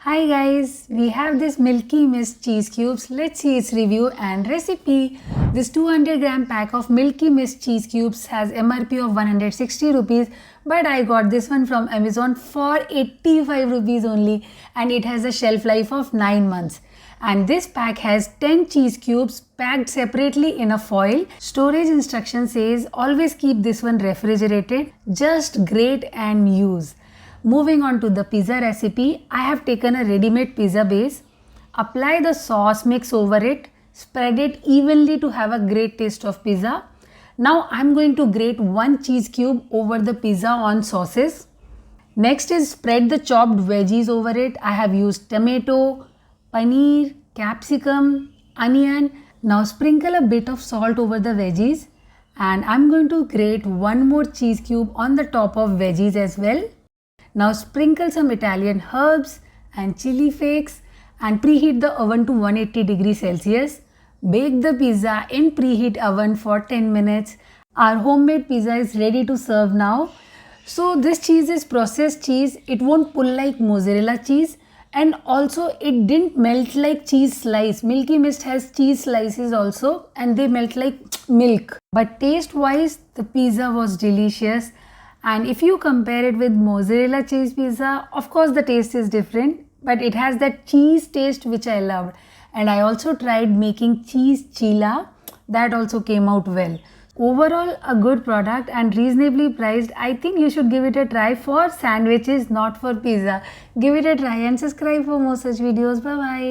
Hi guys, we have this Milky Mist cheese cubes. Let's see its review and recipe. This 200-gram pack of Milky Mist cheese cubes has MRP of 160 rupees, but I got this one from Amazon for 85 rupees only, and it has a shelf life of 9 months. And this pack has 10 cheese cubes packed separately in a foil. Storage instruction says always keep this one refrigerated. Just grate and use. Moving on to the pizza recipe, I have taken a ready-made pizza base. Apply the sauce mix over it. Spread it evenly to have a great taste of pizza. Now I'm going to grate one cheese cube over the pizza on sauces. Next is spread the chopped veggies over it. I have used tomato, paneer, capsicum, onion. Now sprinkle a bit of salt over the veggies. And I'm going to grate one more cheese cube on the top of veggies as well. Now sprinkle some Italian herbs and chili flakes and preheat the oven to 180 degrees Celsius. Bake the pizza in preheat oven for 10 minutes. Our homemade pizza is ready to serve now. So this cheese is processed cheese. It won't pull like mozzarella cheese, and also it didn't melt like cheese slice. Milky Mist has cheese slices also and they melt like milk. But taste wise the pizza was delicious. And if you compare it with mozzarella cheese pizza, of course the taste is different, but it has that cheese taste which I loved. And I also tried making cheese chila. That also came out well. Overall, a good product and reasonably priced. I think you should give it a try for sandwiches, not for pizza. Give it a try and subscribe for more such videos. Bye bye.